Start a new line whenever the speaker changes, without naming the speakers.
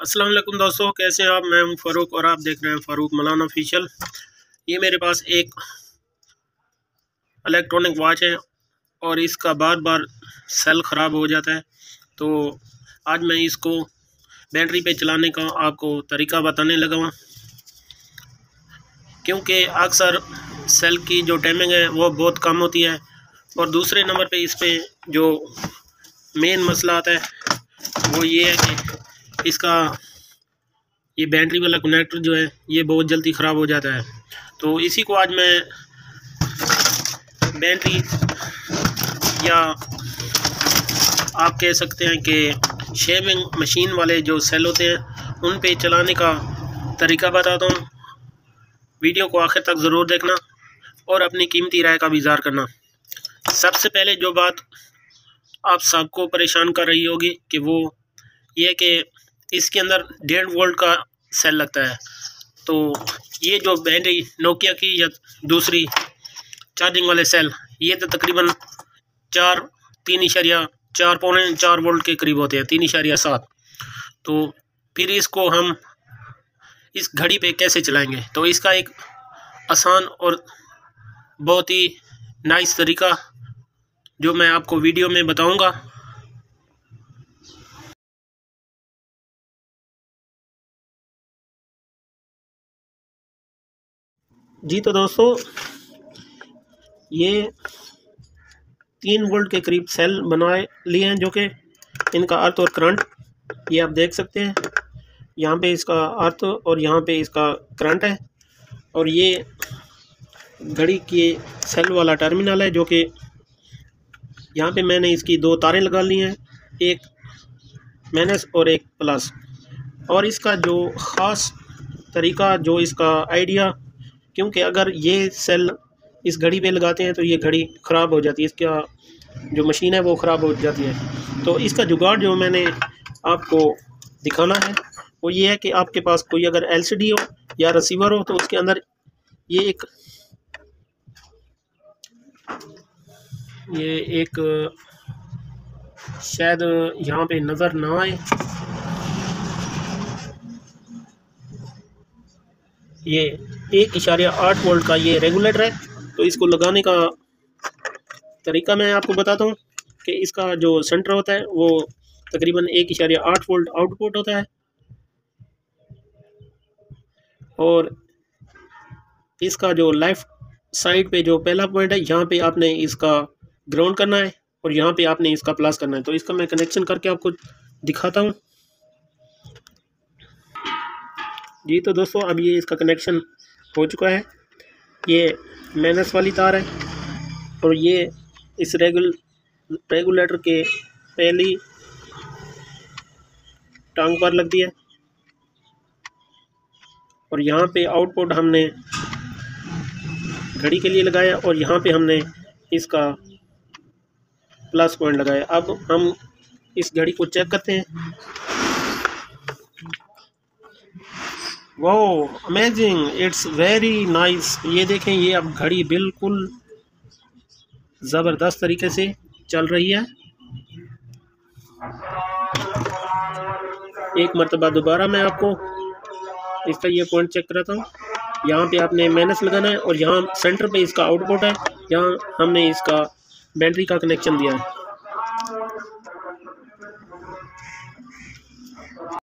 अस्सलाम वालेकुम दोस्तों, कैसे हैं आप। मैं हूं फ़ारूक और आप देख रहे हैं फ़ारूक मलान ऑफिशियल। ये मेरे पास एक इलेक्ट्रॉनिक वॉच है और इसका बार बार सेल ख़राब हो जाता है। तो आज मैं इसको बैटरी पे चलाने का आपको तरीका बताने लगा हूँ, क्योंकि अक्सर सेल की जो टाइमिंग है वो बहुत कम होती है। और दूसरे नंबर पे इस पर जो मेन मसला आता है वो ये है कि इसका ये बैटरी वाला कनेक्टर जो है ये बहुत जल्दी ख़राब हो जाता है। तो इसी को आज मैं बैटरी या आप कह सकते हैं कि शेविंग मशीन वाले जो सेल होते हैं उन पे चलाने का तरीका बताता हूँ। वीडियो को आखिर तक ज़रूर देखना और अपनी कीमती राय का भी इज़हार करना। सबसे पहले जो बात आप सबको परेशान कर रही होगी कि वो ये कि इसके अंदर 1.5 वोल्ट का सेल लगता है। तो ये जो बैटरी नोकिया की या दूसरी चार्जिंग वाले सेल ये तो तकरीबन 3.4 पौने 4 वोल्ट के करीब होते हैं, 3.7। तो फिर इसको हम इस घड़ी पे कैसे चलाएंगे, तो इसका एक आसान और बहुत ही नाइस तरीका जो मैं आपको वीडियो में बताऊंगा। जी तो दोस्तों, ये 3 वोल्ट के करीब सेल बनाए लिए हैं, जो कि इनका अर्थ और करंट ये आप देख सकते हैं। यहाँ पे इसका अर्थ और यहाँ पे इसका करंट है। और ये घड़ी के सेल वाला टर्मिनल है, जो कि यहाँ पे मैंने इसकी 2 तारें लगा ली हैं, एक माइनस और एक प्लस। और इसका जो ख़ास तरीका, जो इसका आइडिया, क्योंकि अगर ये सेल इस घड़ी पे लगाते हैं तो ये घड़ी ख़राब हो जाती है, इसका जो मशीन है वो ख़राब हो जाती है। तो इसका जुगाड़ जो मैंने आपको दिखाना है वो ये है कि आपके पास कोई अगर एलसीडी हो या रिसीवर हो तो उसके अंदर ये एक शायद यहाँ पे नज़र ना आए, ये 1.8 वोल्ट का ये रेगुलेटर है। तो इसको लगाने का तरीका मैं आपको बताता हूँ कि इसका जो सेंटर होता है वो तकरीबन 1.8 वोल्ट आउटपुट होता है। और इसका जो लेफ़्ट साइड पे जो पहला पॉइंट है, यहाँ पे आपने इसका ग्राउंड करना है और यहाँ पे आपने इसका प्लस करना है। तो इसका मैं कनेक्शन करके आपको दिखाता हूँ। जी तो दोस्तों, अब ये इसका कनेक्शन हो चुका है। ये माइनस वाली तार है और ये इस रेगुलेटर के पहली टांग पर लगती है। और यहाँ पे आउटपुट हमने घड़ी के लिए लगाया और यहाँ पे हमने इसका प्लस पॉइंट लगाया। अब हम इस घड़ी को चेक करते हैं। Wow, amazing, it's very nice. ये देखें, ये अब घड़ी बिल्कुल ज़बरदस्त तरीके से चल रही है। एक मरतबा दोबारा मैं आपको इसका ये पॉइंट चेक कराता हूँ। यहाँ पे आपने माइनस लगाना है और यहाँ सेंटर पे इसका आउटपुट है, यहाँ हमने इसका बैटरी का कनेक्शन दिया है।